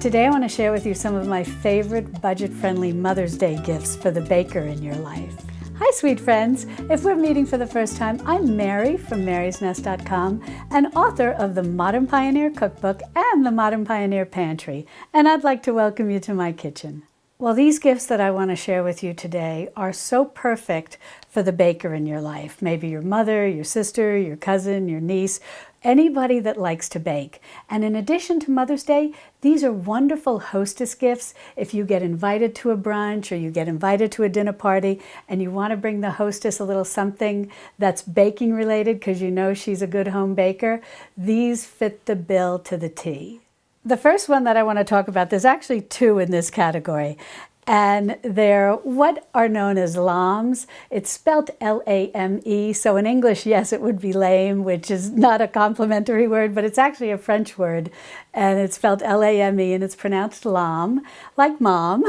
Today I want to share with you some of my favorite budget-friendly Mother's Day gifts for the baker in your life. Hi sweet friends! If we're meeting for the first time, I'm Mary from marysnest.com and author of the Modern Pioneer Cookbook and the Modern Pioneer Pantry, and I'd like to welcome you to my kitchen. Well, these gifts that I want to share with you today are so perfect for the baker in your life. Maybe your mother, your sister, your cousin, your niece, anybody that likes to bake. And in addition to Mother's Day, these are wonderful hostess gifts if you get invited to a brunch or you get invited to a dinner party and you want to bring the hostess a little something that's baking related because you know she's a good home baker. These fit the bill to the T. The first one that I want to talk about, there's actually two in this category, and they're what are known as lams. It's spelt L-A-M-E, so in English, yes, it would be lame, which is not a complimentary word, but it's actually a French word, and it's spelled L-A-M-E, and it's pronounced lam, like mom,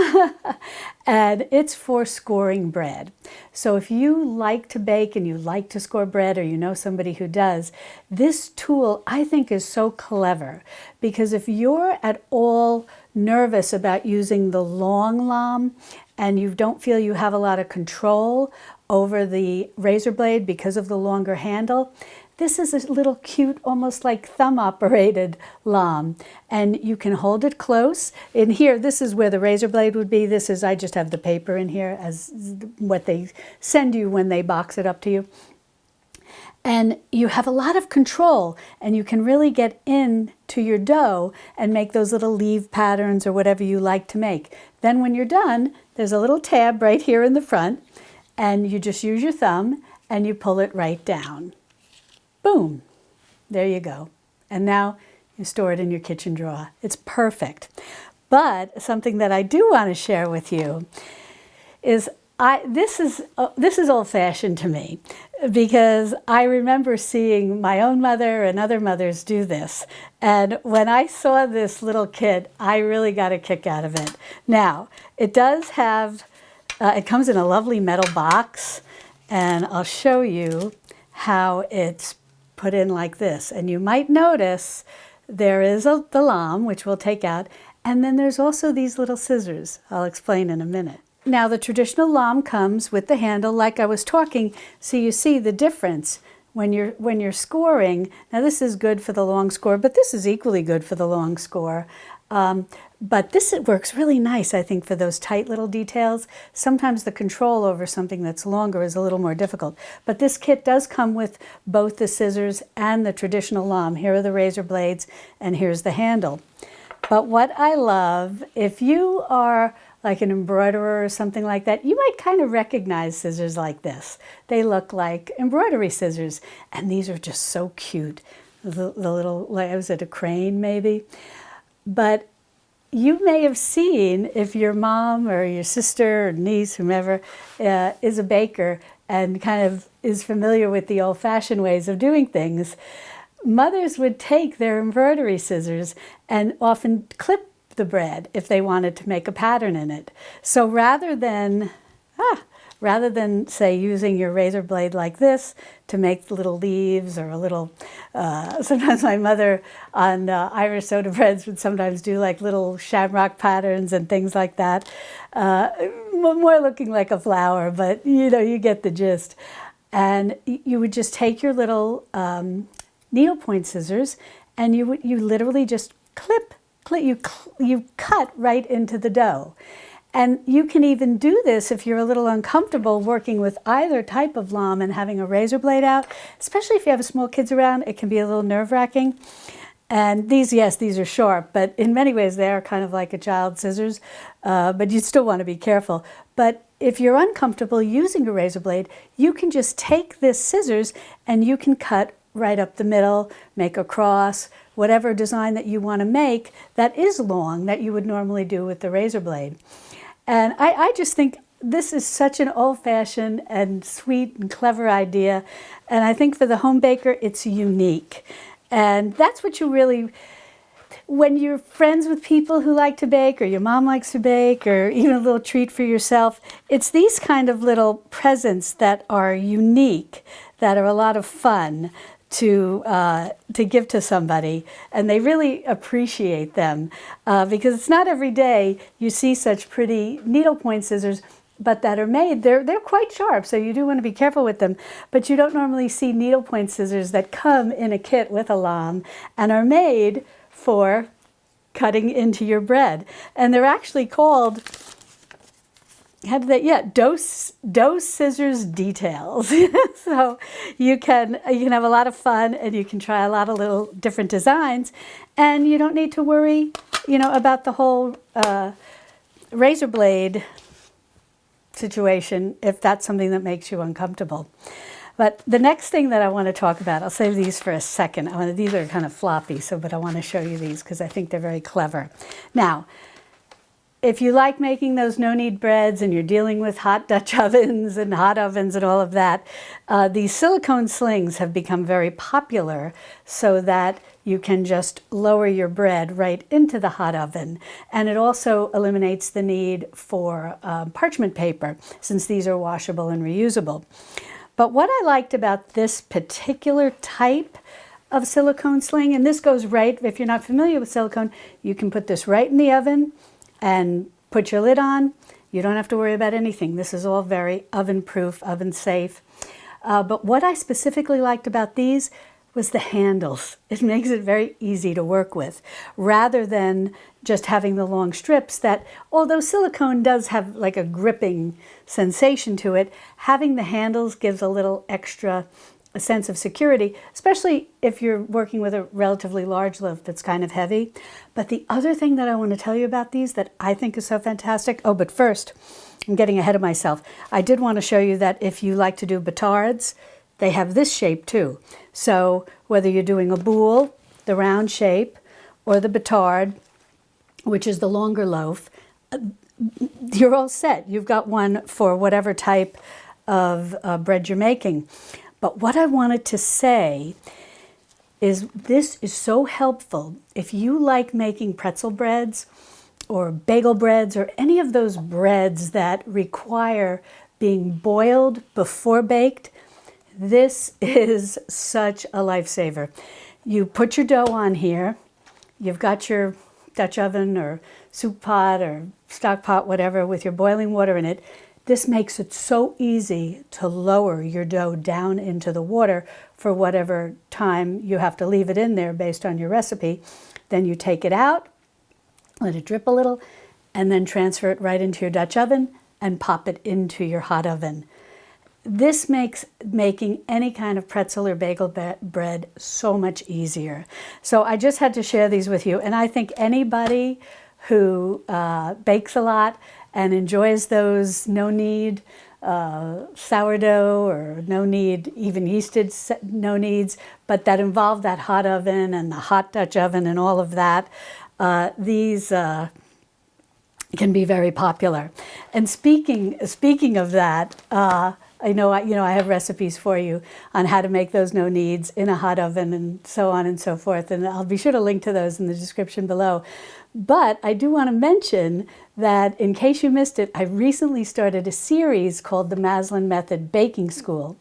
and it's for scoring bread. So if you like to bake and you like to score bread, or you know somebody who does, this tool I think is so clever, because if you're at all nervous about using the long lam and you don't feel you have a lot of control over the razor blade because of the longer handle, this is a little cute, almost like thumb operated lam, and you can hold it close. In here, this is where the razor blade would be. This is, I just have the paper in here as what they send you when they box it up to you. And you have a lot of control, and you can really get into your dough and make those little leaf patterns or whatever you like to make. Then when you're done, there's a little tab right here in the front, and you just use your thumb and you pull it right down. Boom, there you go. And now you store it in your kitchen drawer. It's perfect. But something that I do want to share with you is this is old-fashioned to me, because I remember seeing my own mother and other mothers do this. And when I saw this little kit, I really got a kick out of it. Now, it does have, it comes in a lovely metal box, and I'll show you how it's put in like this. And you might notice there is the lam, which we'll take out, and then there's also these little scissors. I'll explain in a minute. Now, the traditional lam comes with the handle like I was talking, so you see the difference when you're scoring. Now, this is good for the long score, but this is equally good for the long score. But this works really nice, I think, for those tight little details. Sometimes the control over something that's longer is a little more difficult. But this kit does come with both the scissors and the traditional lam. Here are the razor blades, and here's the handle. But what I love, if you are like an embroiderer or something like that, you might kind of recognize scissors like this. They look like embroidery scissors, and these are just so cute. The little, was it a crane maybe? But you may have seen, if your mom or your sister or niece, whomever, is a baker and kind of is familiar with the old-fashioned ways of doing things, mothers would take their embroidery scissors and often clip the bread if they wanted to make a pattern in it. So rather than say using your razor blade like this to make little leaves or a little, sometimes my mother on Irish soda breads would sometimes do like little shamrock patterns and things like that, more looking like a flower, but you know, you get the gist. And you would just take your little needlepoint scissors and you literally just you cut right into the dough. And you can even do this if you're a little uncomfortable working with either type of lam and having a razor blade out, especially if you have small kids around. It can be a little nerve-wracking. And these, yes, these are sharp, but in many ways they are kind of like a child's scissors, but you still want to be careful. But if you're uncomfortable using a razor blade, you can just take this scissors and you can cut right up the middle, make a cross, whatever design that you want to make that is long that you would normally do with the razor blade. And I just think this is such an old-fashioned and sweet and clever idea. And I think for the home baker, it's unique. And that's what you really, when you're friends with people who like to bake, or your mom likes to bake, or even a little treat for yourself, it's these kind of little presents that are unique, that are a lot of fun to give to somebody, and they really appreciate them because it's not every day you see such pretty needlepoint scissors, but that are made. They're quite sharp, so you do want to be careful with them. But you don't normally see needlepoint scissors that come in a kit with a lame and are made for cutting into your bread, and they're actually called. How did they? Yeah, Dose Scissors Details. So you can have a lot of fun, and you can try a lot of little different designs, and you don't need to worry, about the whole razor blade situation if that's something that makes you uncomfortable. But the next thing that I want to talk about, I'll save these for a second. These are kind of floppy, but I want to show you these because I think they're very clever. Now, if you like making those no-knead breads and you're dealing with hot Dutch ovens and hot ovens and all of that, these silicone slings have become very popular so that you can just lower your bread right into the hot oven. And it also eliminates the need for parchment paper, since these are washable and reusable. But what I liked about this particular type of silicone sling, and this goes right, if you're not familiar with silicone, you can put this right in the oven and put your lid on. You don't have to worry about anything. This is all very oven-proof, oven-safe. But what I specifically liked about these was the handles. It makes it very easy to work with, rather than just having the long strips that, although silicone does have like a gripping sensation to it, having the handles gives a little extra a sense of security, especially if you're working with a relatively large loaf that's kind of heavy. But the other thing that I want to tell you about these that I think is so fantastic, but first, I'm getting ahead of myself. I did want to show you that if you like to do batards, they have this shape too. So whether you're doing a boule, the round shape, or the batard, which is the longer loaf, you're all set. You've got one for whatever type of bread you're making. But what I wanted to say is this is so helpful if you like making pretzel breads or bagel breads or any of those breads that require being boiled before baked. This is such a lifesaver. You put your dough on here. You've got your Dutch oven or soup pot or stock pot, whatever, with your boiling water in it. This makes it so easy to lower your dough down into the water for whatever time you have to leave it in there based on your recipe. Then you take it out, let it drip a little, and then transfer it right into your Dutch oven and pop it into your hot oven. This makes making any kind of pretzel or bagel bread so much easier. So I just had to share these with you, and I think anybody who bakes a lot and enjoys those no-knead sourdough or no-knead, even yeasted no-kneads, but that involve that hot oven and the hot Dutch oven and all of that, these can be very popular. And speaking of that, I know I have recipes for you on how to make those no-kneads in a hot oven and so on and so forth, and I'll be sure to link to those in the description below. But I do want to mention that, in case you missed it, I recently started a series called the Maslin Method Baking School.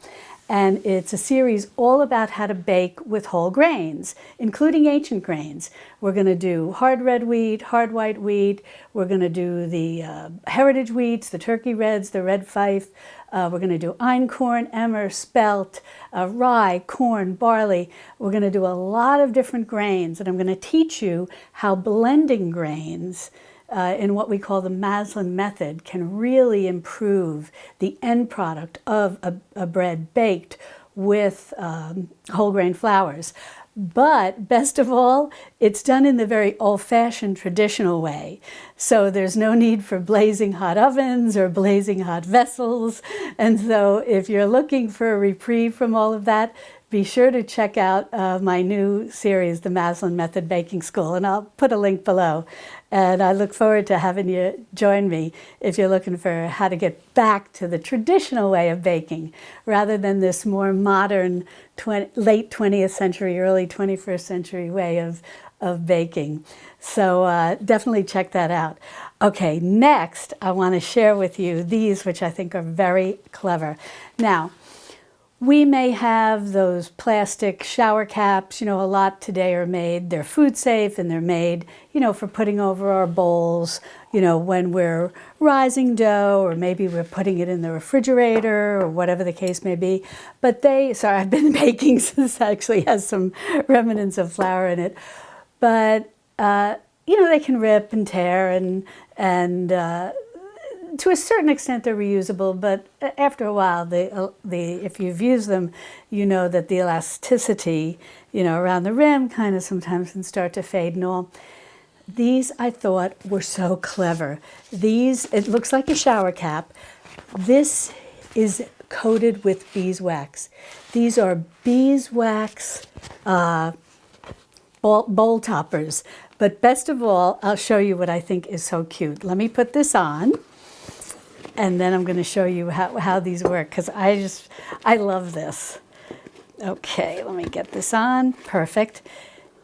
And it's a series all about how to bake with whole grains, including ancient grains. We're going to do hard red wheat, hard white wheat. We're going to do the heritage wheats, the turkey reds, the red fife. We're going to do einkorn, emmer, spelt, rye, corn, barley. We're going to do a lot of different grains, and I'm going to teach you how blending grains in what we call the Maslin Method can really improve the end product of a bread baked with whole grain flours. But best of all, it's done in the very old-fashioned traditional way. So there's no need for blazing hot ovens or blazing hot vessels. And so if you're looking for a reprieve from all of that, be sure to check out my new series, the Maslin Method Baking School, and I'll put a link below. And I look forward to having you join me if you're looking for how to get back to the traditional way of baking, rather than this more modern late 20th century, early 21st century way of baking. So definitely check that out. Okay, next I want to share with you these, which I think are very clever. Now, We may have those plastic shower caps, a lot today are made. They're food safe and they're made, for putting over our bowls, when we're rising dough, or maybe we're putting it in the refrigerator or whatever the case may be. But I've been baking, so this actually has some remnants of flour in it. But, they can rip and tear and to a certain extent they're reusable, but after a while, if you've used them, you know that the elasticity, around the rim kind of sometimes can start to fade and all. These I thought were so clever. It looks like a shower cap. This is coated with beeswax. These are beeswax bowl toppers. But best of all, I'll show you what I think is so cute. Let me put this on. And then I'm going to show you how these work, because I love this. Okay, let me get this on. Perfect.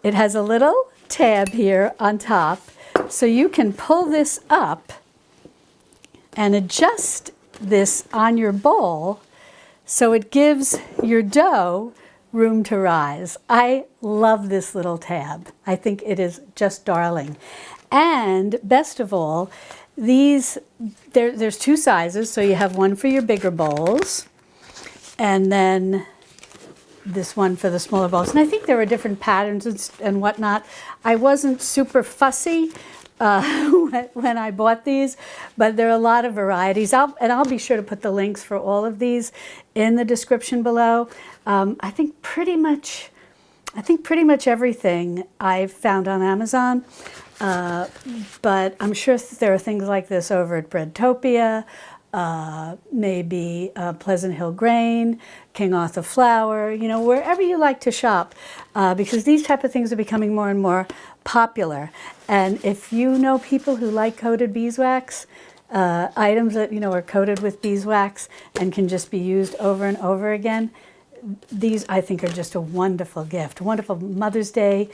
It has a little tab here on top, so you can pull this up and adjust this on your bowl so it gives your dough room to rise. I love this little tab. I think it is just darling. And best of all, there's two sizes, so you have one for your bigger bowls, and then this one for the smaller bowls. And I think there are different patterns and whatnot. I wasn't super fussy when I bought these, but there are a lot of varieties. I'll be sure to put the links for all of these in the description below. I think pretty much everything I've found on Amazon. But I'm sure there are things like this over at Breadtopia, maybe Pleasant Hill Grain, King Arthur Flour, wherever you like to shop, because these type of things are becoming more and more popular. And if you know people who like coated beeswax, items that, are coated with beeswax and can just be used over and over again, these, I think, are just a wonderful gift, wonderful Mother's Day,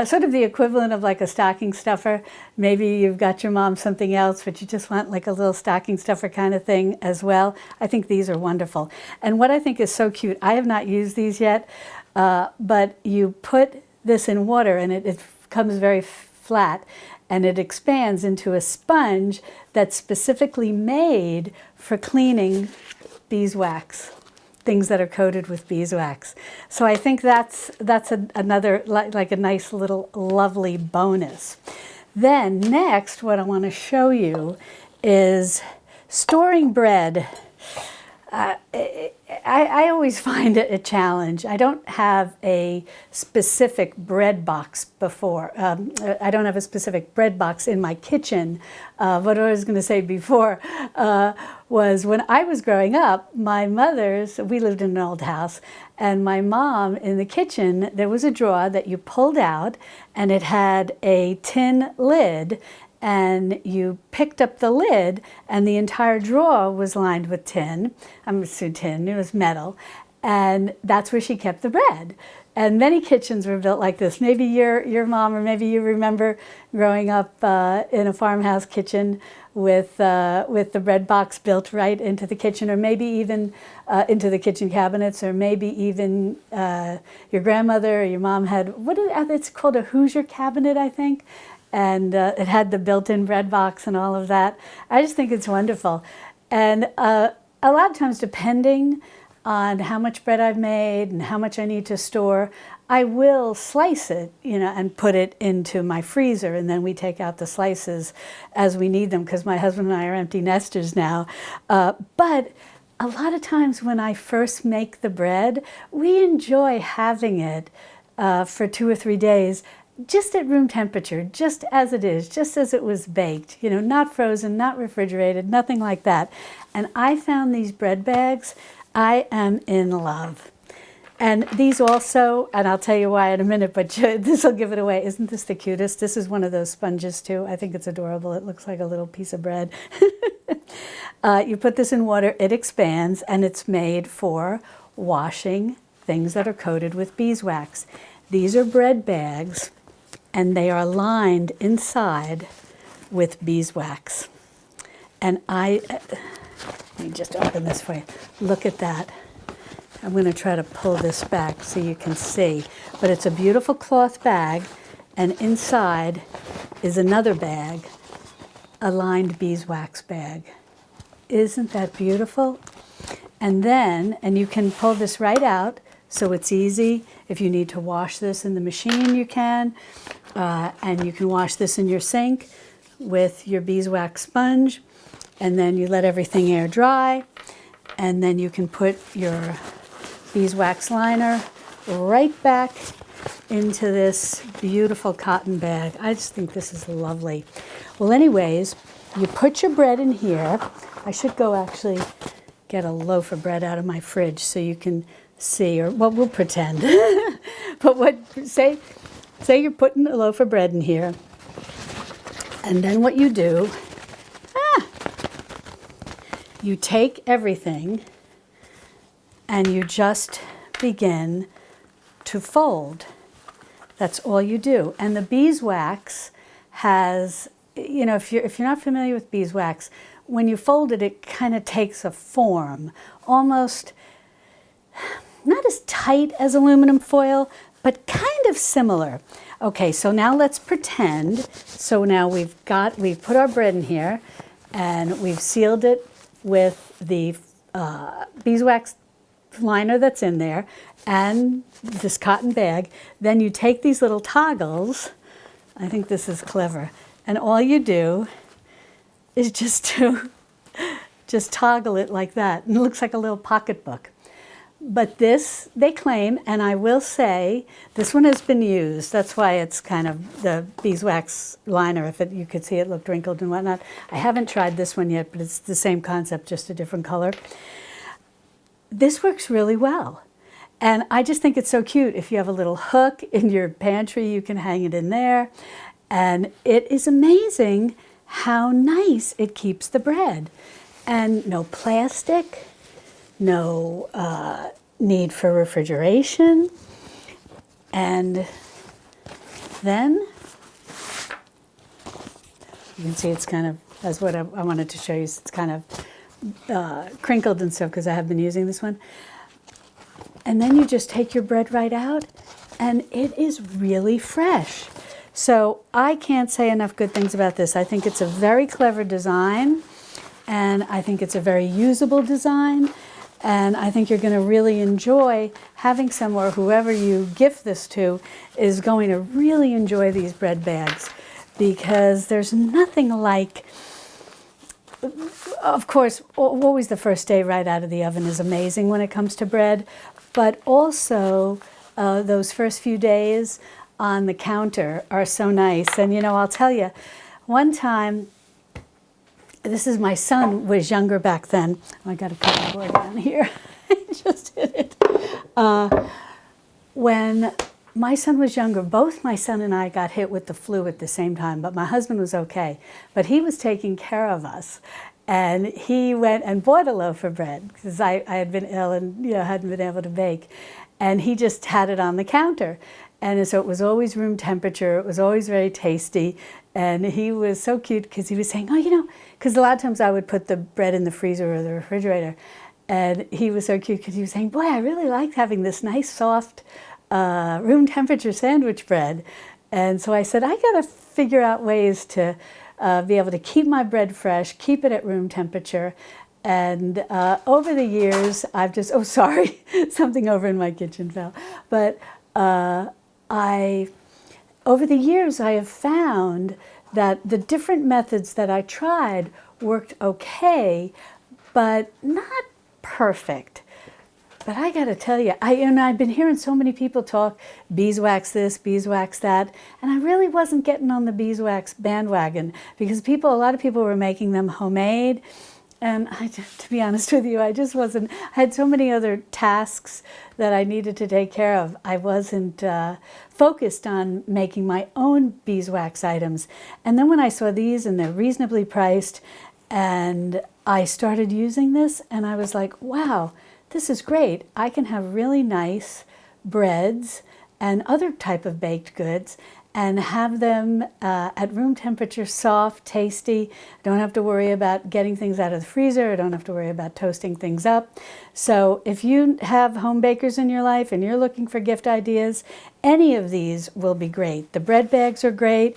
sort of the equivalent of like a stocking stuffer. Maybe you've got your mom something else, but you just want like a little stocking stuffer kind of thing as well. I think these are wonderful. And what I think is so cute, I have not used these yet, but you put this in water and it comes very flat, and it expands into a sponge that's specifically made for cleaning beeswax. Things that are coated with beeswax. So I think that's another, like a nice little lovely bonus. Then next, what I want to show you is storing bread. I always find it a challenge. I don't have a specific bread box before. I don't have a specific bread box in my kitchen. What I was going to say before was when I was growing up, we lived in an old house, and my mom, in the kitchen, there was a drawer that you pulled out, and it had a tin lid, and you picked up the lid, and the entire drawer was lined with tin. Tin, it was metal, and that's where she kept the bread. And many kitchens were built like this. Maybe your mom, or maybe you remember growing up in a farmhouse kitchen with the bread box built right into the kitchen, or maybe even into the kitchen cabinets, or maybe even your grandmother or your mom had, it's called a Hoosier cabinet, I think. And it had the built-in bread box and all of that. I just think it's wonderful. And a lot of times, depending on how much bread I've made and how much I need to store, I will slice it, and put it into my freezer, and then we take out the slices as we need them, because my husband and I are empty nesters now. But a lot of times when I first make the bread, we enjoy having it for 2 or 3 days, just at room temperature, just as it is, just as it was baked, not frozen, not refrigerated, nothing like that. And I found these bread bags, I am in love. And these also, and I'll tell you why in a minute, but this will give it away. Isn't this the cutest? This is one of those sponges too. I think it's adorable. It looks like a little piece of bread. You put this in water, it expands, and it's made for washing things that are coated with beeswax. These are bread bags, and they are lined inside with beeswax. And let me just open this for you. Look at that. I'm going to try to pull this back so you can see. But it's a beautiful cloth bag, and inside is another bag, a lined beeswax bag. Isn't that beautiful? And then, and you can pull this right out, so it's easy. If you need to wash this in the machine, you can. And you can wash this in your sink with your beeswax sponge. And then you let everything air dry. And then you can put your beeswax liner right back into this beautiful cotton bag. I just think this is lovely. Well, anyways, you put your bread in here. I should go actually get a loaf of bread out of my fridge so you can see, or well, we'll pretend. But say you're putting a loaf of bread in here, and then what you do, you take everything and you just begin to fold. That's all you do. And the beeswax has, you know, if you're not familiar with beeswax, when you fold it, it kind of takes a form, almost not as tight as aluminum foil, but kind of similar. Okay, so now let's pretend. So now we've put our bread in here, and we've sealed it with the beeswax liner that's in there, and this cotton bag. Then you take these little toggles. I think this is clever. And all you do is just toggle it like that. And it looks like a little pocketbook. But this, they claim, and I will say, this one has been used. That's why it's kind of the beeswax liner. You could see it looked wrinkled and whatnot. I haven't tried this one yet, but it's the same concept, just a different color. This works really well. And I just think it's so cute. If you have a little hook in your pantry, you can hang it in there. And it is amazing how nice it keeps the bread. And no plastic, no need for refrigeration. And then you can see it's kind of, that's what I wanted to show you. It's kind of crinkled and stuff because I have been using this one. And then you just take your bread right out, and it is really fresh. So I can't say enough good things about this. I think it's a very clever design, and I think it's a very usable design, and I think you're going to really enjoy having some, or whoever you gift this to is going to really enjoy these bread bags, because there's nothing like, of course, always the first day right out of the oven is amazing when it comes to bread, but also those first few days on the counter are so nice. And you know, I'll tell you, one time, this is, my son was younger back then. Oh, I got a cutting board down here. I just hit it. When my son was younger, both my son and I got hit with the flu at the same time, but my husband was okay. But he was taking care of us. And he went and bought a loaf of bread because I had been ill and hadn't been able to bake. And he just had it on the counter. And so it was always room temperature. It was always very tasty. And he was so cute because he was saying, oh, because a lot of times I would put the bread in the freezer or the refrigerator. And he was so cute because he was saying, boy, I really like having this nice, soft, room temperature sandwich bread. And so I said, I got to figure out ways to be able to keep my bread fresh, keep it at room temperature. And over the years, I've just, oh, sorry, something over in my kitchen fell. But over the years, I have found that the different methods that I tried worked okay, but not perfect. But I got to tell you, I've been hearing so many people talk beeswax this, beeswax that, and I really wasn't getting on the beeswax bandwagon because a lot of people were making them homemade. And to be honest with you, I just wasn't, I had so many other tasks that I needed to take care of. I wasn't focused on making my own beeswax items. And then when I saw these, and they're reasonably priced, and I started using this, and I was like, wow, this is great. I can have really nice breads and other type of baked goods, and have them at room temperature, soft, tasty. Don't have to worry about getting things out of the freezer. I don't have to worry about toasting things up. So if you have home bakers in your life and you're looking for gift ideas, any of these will be great. The bread bags are great.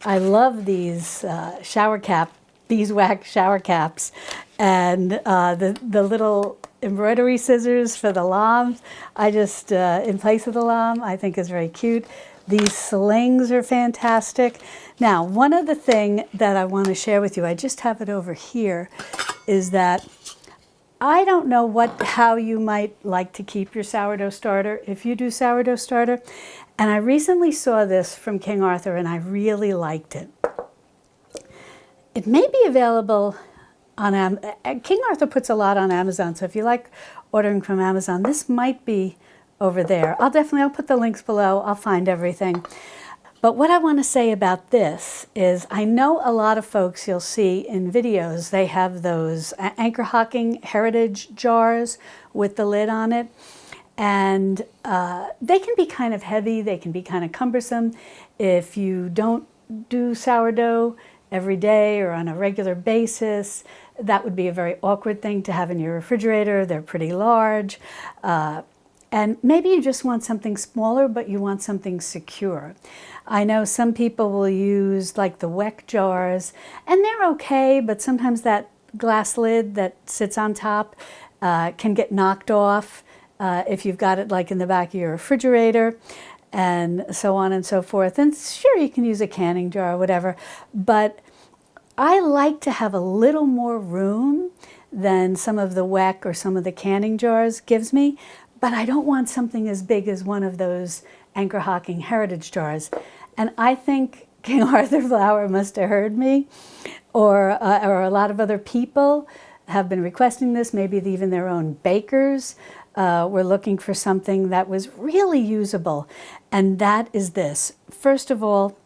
I love these beeswax shower caps, and the little embroidery scissors for the lambs. I just, in place of the lamb, I think is very cute. These slings are fantastic. Now, one other thing that I want to share with you, I just have it over here, is that I don't know how you might like to keep your sourdough starter if you do sourdough starter. And I recently saw this from King Arthur and I really liked it. It may be available on Amazon. King Arthur puts a lot on Amazon, so if you like ordering from Amazon, this might be over there. I'll put the links below. I'll find everything. But what I want to say about this is I know a lot of folks you'll see in videos, they have those anchor hocking heritage jars with the lid on it. And they can be kind of heavy. They can be kind of cumbersome. If you don't do sourdough every day or on a regular basis, that would be a very awkward thing to have in your refrigerator. They're pretty large. And maybe you just want something smaller, but you want something secure. I know some people will use like the Weck jars, and they're okay, but sometimes that glass lid that sits on top can get knocked off if you've got it like in the back of your refrigerator, and so on and so forth. And sure, you can use a canning jar or whatever, but I like to have a little more room than some of the Weck or some of the canning jars gives me. But I don't want something as big as one of those anchor hocking heritage jars. And I think King Arthur Flour must have heard me, or a lot of other people have been requesting this, maybe even their own bakers were looking for something that was really usable. And that is this. First of all,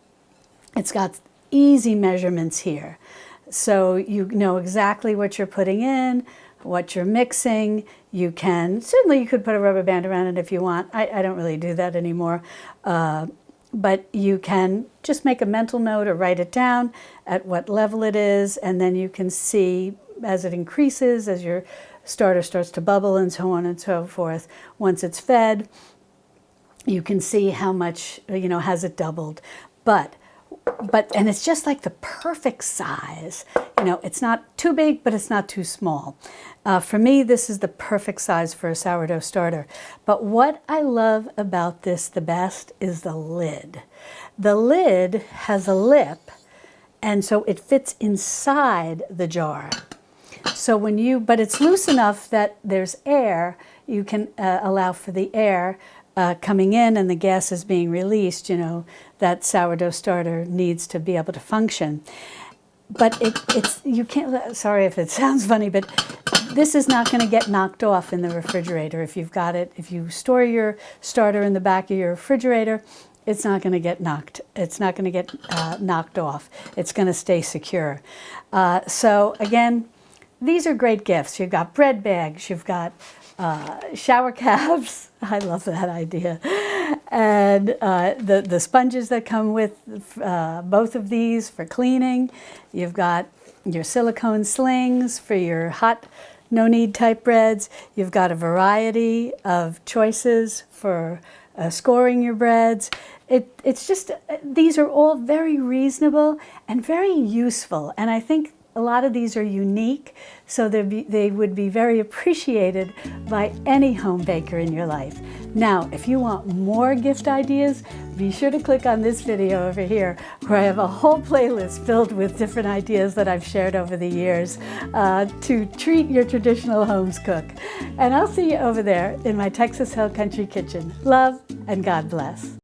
it's got easy measurements here. So you know exactly what you're putting in, what you're mixing. You could put a rubber band around it if you want. I don't really do that anymore. But you can just make a mental note or write it down at what level it is, and then you can see as it increases, as your starter starts to bubble and so on and so forth. Once it's fed, you can see how much, has it doubled. And it's just like the perfect size. It's not too big, but it's not too small. For me, this is the perfect size for a sourdough starter. But what I love about this the best is the lid. The lid has a lip, and so it fits inside the jar. So but it's loose enough that there's air. You can allow for the air coming in and the gases being released. That sourdough starter needs to be able to function. But you can't, sorry if it sounds funny, but this is not going to get knocked off in the refrigerator. If you store your starter in the back of your refrigerator, it's not going to get knocked. It's not going to get knocked off. It's going to stay secure. So again, these are great gifts. You've got bread bags. You've got shower caps. I love that idea. And the sponges that come with both of these for cleaning. You've got your silicone slings for your hot, no-knead type breads. You've got a variety of choices for scoring your breads. It's just, these are all very reasonable and very useful. And I think a lot of these are unique, so they would be very appreciated by any home baker in your life. Now, if you want more gift ideas, be sure to click on this video over here, where I have a whole playlist filled with different ideas that I've shared over the years to treat your traditional homes cook. And I'll see you over there in my Texas Hill Country Kitchen. Love and God bless.